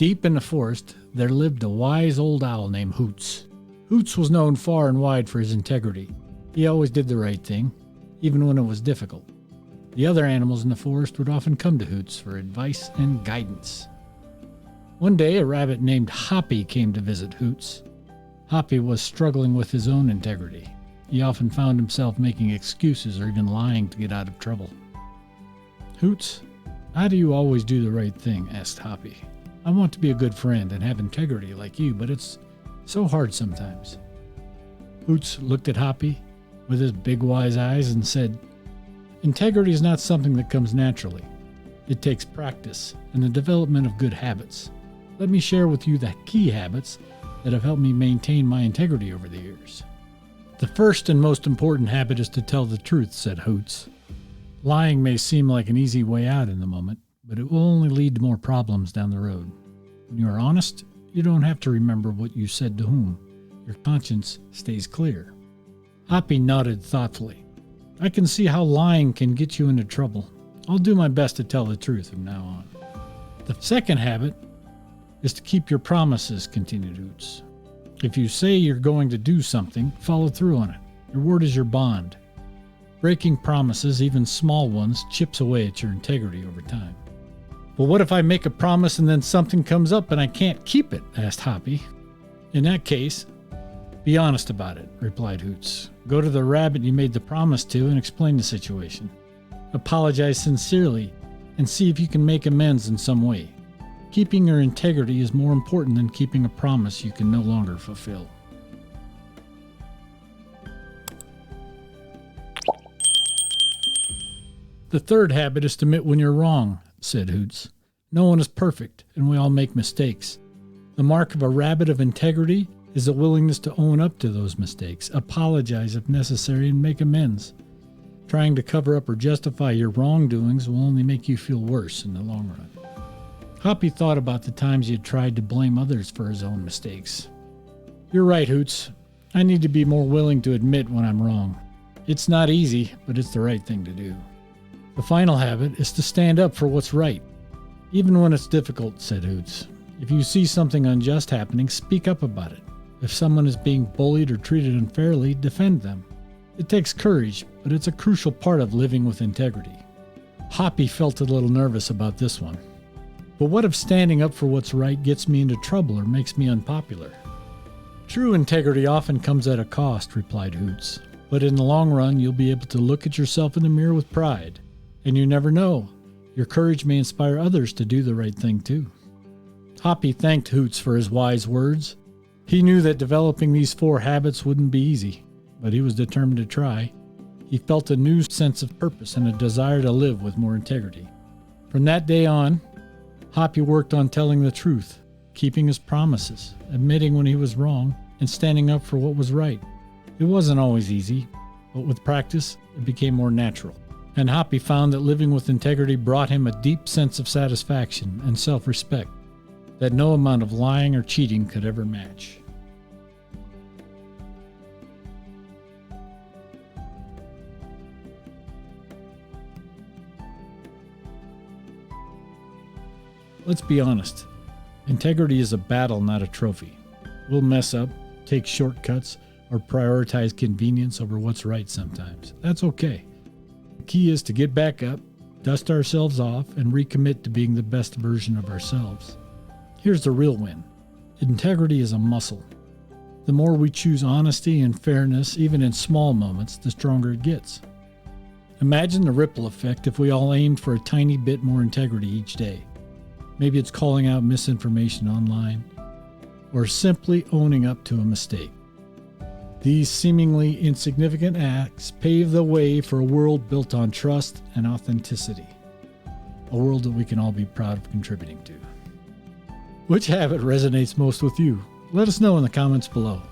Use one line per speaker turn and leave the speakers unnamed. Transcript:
Deep in the forest, there lived a wise old owl named Hoots. Hoots was known far and wide for his integrity. He always did the right thing, even when it was difficult. The other animals in the forest would often come to Hoots for advice and guidance. One day, a rabbit named Hoppy came to visit Hoots. Hoppy was struggling with his own integrity. He often found himself making excuses or even lying to get out of trouble. "Hoots, how do you always do the right thing?" asked Hoppy. "I want to be a good friend and have integrity like you, but it's so hard sometimes." Hoots looked at Hoppy with his big wise eyes and said, "Integrity is not something that comes naturally. It takes practice and the development of good habits. Let me share with you the key habits that have helped me maintain my integrity over the years." "The first and most important habit is to tell the truth," said Hoots. "Lying may seem like an easy way out in the moment, but it will only lead to more problems down the road. When you are honest, you don't have to remember what you said to whom. Your conscience stays clear." Hoppy nodded thoughtfully. "I can see how lying can get you into trouble. I'll do my best to tell the truth from now on." "The second habit is to keep your promises," continued Hoots. "If you say you're going to do something, follow through on it. Your word is your bond. Breaking promises, even small ones, chips away at your integrity over time." "Well, what if I make a promise and then something comes up and I can't keep it?" asked Hoppy. "In that case, be honest about it," replied Hoots. "Go to the rabbit you made the promise to and explain the situation. Apologize sincerely and see if you can make amends in some way. Keeping your integrity is more important than keeping a promise you can no longer fulfill." "The third habit is to admit when you're wrong," said Hoots. "No one is perfect, and we all make mistakes. The mark of a rabbit of integrity is a willingness to own up to those mistakes, apologize if necessary, and make amends. Trying to cover up or justify your wrongdoings will only make you feel worse in the long run." Hoppy thought about the times he had tried to blame others for his own mistakes. "You're right, Hoots. I need to be more willing to admit when I'm wrong. It's not easy, but it's the right thing to do." "The final habit is to stand up for what's right, even when it's difficult," said Hoots. "If you see something unjust happening, speak up about it. If someone is being bullied or treated unfairly, defend them. It takes courage, but it's a crucial part of living with integrity." Hoppy felt a little nervous about this one. "But what if standing up for what's right gets me into trouble or makes me unpopular?" "True integrity often comes at a cost," replied Hoots. "But in the long run, you'll be able to look at yourself in the mirror with pride. And you never know, your courage may inspire others to do the right thing too." Hoppy thanked Hoots for his wise words. He knew that developing these 4 habits wouldn't be easy, but he was determined to try. He felt a new sense of purpose and a desire to live with more integrity. From that day on, Hoppy worked on telling the truth, keeping his promises, admitting when he was wrong, and standing up for what was right. It wasn't always easy, but with practice, it became more natural. And Hoppy found that living with integrity brought him a deep sense of satisfaction and self-respect that no amount of lying or cheating could ever match. Let's be honest. Integrity is a battle, not a trophy. We'll mess up, take shortcuts, or prioritize convenience over what's right sometimes. That's okay. The key is to get back up, dust ourselves off, and recommit to being the best version of ourselves. Here's the real win. Integrity is a muscle. The more we choose honesty and fairness, even in small moments, the stronger it gets. Imagine the ripple effect if we all aimed for a tiny bit more integrity each day. Maybe it's calling out misinformation online, or simply owning up to a mistake. These seemingly insignificant acts pave the way for a world built on trust and authenticity. A world that we can all be proud of contributing to. Which habit resonates most with you? Let us know in the comments below.